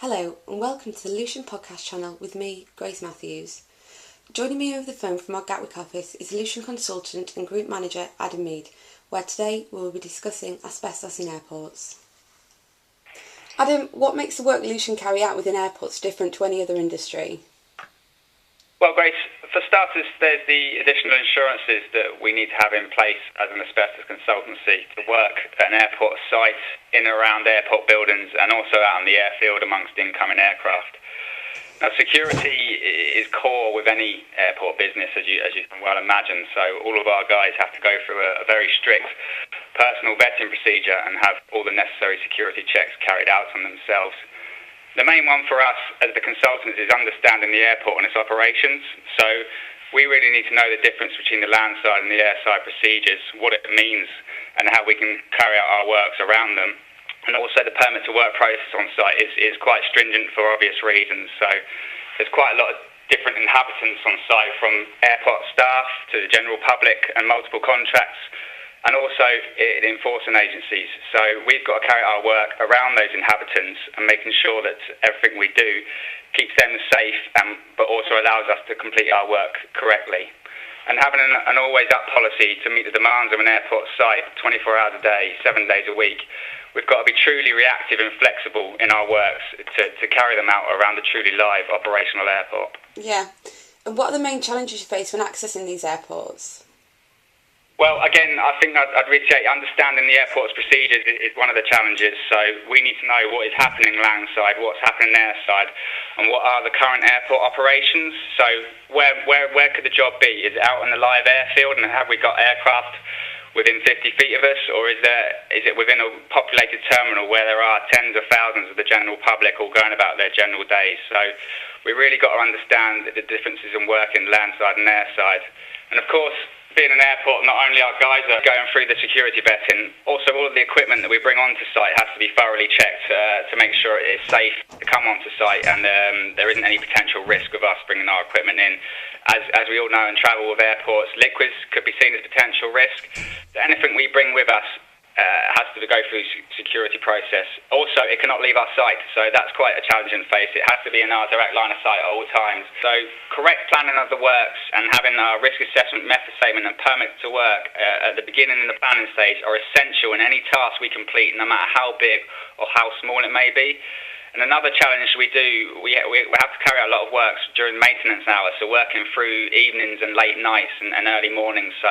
Hello and welcome to the Lucion podcast channel with me, Grace Matthews. Joining me over the phone from our Gatwick office is Lucion consultant and group manager Adam Mead, where today we will be discussing asbestos in airports. Adam, what makes the work Lucion carry out within airports different to any other industry? Well, Grace, for starters, there's the additional insurances that we need to have in place as an asbestos consultancy to work at an airport site, in and around airport buildings, and also out on the airfield amongst incoming aircraft. Now, security is core with any airport business, as you can well imagine, so all of our guys have to go through a very strict personal vetting procedure and have all the necessary security checks carried out on themselves. The main one for us as the consultants is understanding the airport and its operations. So we really need to know the difference between the landside and the airside procedures, what it means and how we can carry out our works around them. And also the permit to work process on site is quite stringent for obvious reasons. So there's quite a lot of different inhabitants on site, from airport staff to the general public and multiple contracts, and also enforcing agencies. So we've got to carry out our work around those inhabitants and making sure that everything we do keeps them safe, but also allows us to complete our work correctly. And having an always-up policy to meet the demands of an airport site 24 hours a day, 7 days a week, we've got to be truly reactive and flexible in our works to carry them out around a truly live operational airport. Yeah. And what are the main challenges you face when accessing these airports? Well, again, I think I'd reiterate, understanding the airport's procedures is one of the challenges. So we need to know what is happening landside, what's happening airside, and what are the current airport operations. So where could the job be? Is it out on the live airfield, and have we got aircraft within 50 feet of us, or is it within a populated terminal where there are tens of thousands of the general public all going about their general days? So we really got to understand the differences in working landside and airside. And of course, being an airport, not only our guys are going through the security vetting, also all of the equipment that we bring onto site has to be thoroughly checked to make sure it is safe to come onto site, and there isn't any potential risk of us bringing our equipment in. As we all know and travel with airports, liquids could be seen as potential risk. So anything we bring with us has to go through security process. Also, it cannot leave our site, so that's quite a challenging phase. It has to be in our direct line of sight at all times. So correct planning of the works and having our risk assessment method statement and permit to work at the beginning and the planning stage are essential in any task we complete, no matter how big or how small it may be. And another challenge we have to carry out a lot of works during maintenance hours, so working through evenings and late nights and early mornings. So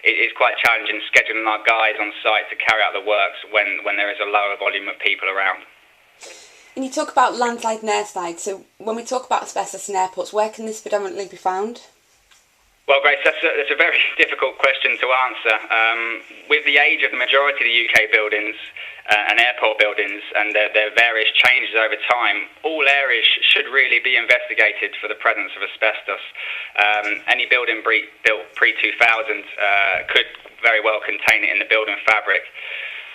it is quite challenging scheduling our guys on site to carry out the works when there is a lower volume of people around. And you talk about landside and airside, so when we talk about asbestos in airports, where can this predominantly be found? Well, Grace, that's a very difficult question to answer. With the age of the majority of the UK buildings and airport buildings and their various changes over time, all areas should really be investigated for the presence of asbestos. Any building built pre-2000 could very well contain it in the building fabric.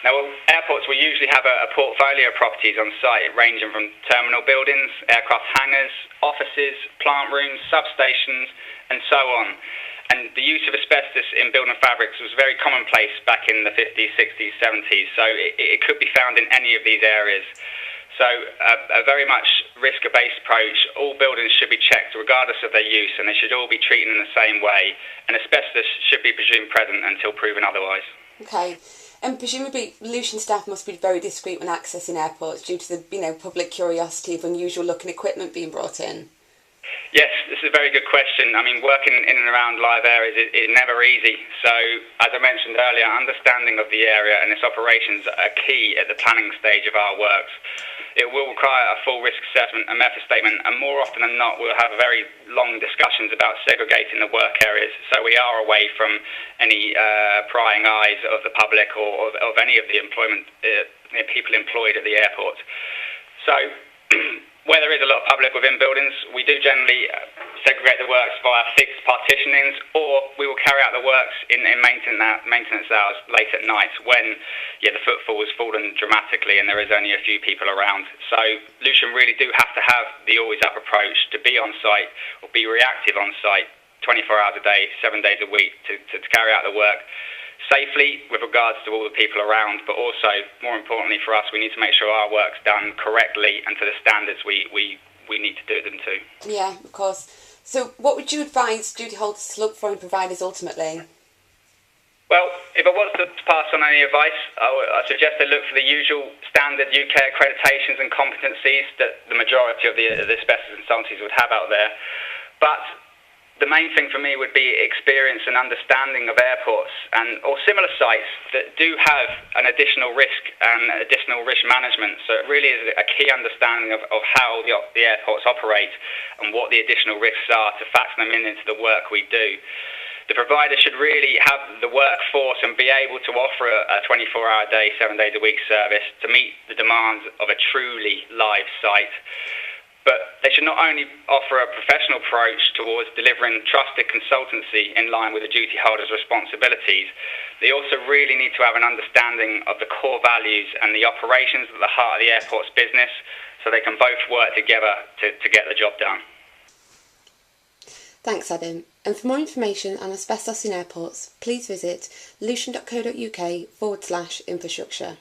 Now, airports will usually have a portfolio of properties on site, ranging from terminal buildings, aircraft hangars, offices, plant rooms, substations, and so on. And the use of asbestos in building fabrics was very commonplace back in the 50s, 60s, 70s, so it could be found in any of these areas. So a very much risk-based approach. All buildings should be checked regardless of their use, and they should all be treated in the same way, and asbestos should be presumed present until proven otherwise. Okay. And presumably Lucion staff must be very discreet when accessing airports due to the public curiosity of unusual looking equipment being brought in. Yes, this is a very good question. I mean, working in and around live areas is never easy. So, as I mentioned earlier, understanding of the area and its operations are key at the planning stage of our works. It will require a full risk assessment and method statement, and more often than not, we'll have very long discussions about segregating the work areas, so we are away from any prying eyes of the public or of any of the people employed at the airport. So, where there is a lot of public within buildings, we do generally segregate the works via fixed partitionings, or we will carry out the works in maintenance hours late at night when the footfall has fallen dramatically and there is only a few people around. So Lucion really do have to have the always-up approach to be on site or be reactive on site 24 hours a day, 7 days a week to carry out the work safely with regards to all the people around, but also, more importantly for us, we need to make sure our work's done correctly and to the standards we need to do them to. Yeah, of course. So what would you advise duty holders to look for in providers ultimately? Well, if I was to pass on any advice, I suggest they look for the usual standard UK accreditations and competencies that the majority of the asbestos consultancies would have out there. But the main thing for me would be experience and understanding of airports or similar sites that do have an additional risk and additional risk management. So it really is a key understanding of how the airports operate and what the additional risks are to factor them into the work we do. The provider should really have the workforce and be able to offer a 24-hour day, 7 days a week service to meet the demands of a truly live site. But they should not only offer a professional approach towards delivering trusted consultancy in line with the duty holder's responsibilities, they also really need to have an understanding of the core values and the operations at the heart of the airport's business so they can both work together to get the job done. Thanks, Adam. And for more information on asbestos in airports, please visit lucion.co.uk/infrastructure.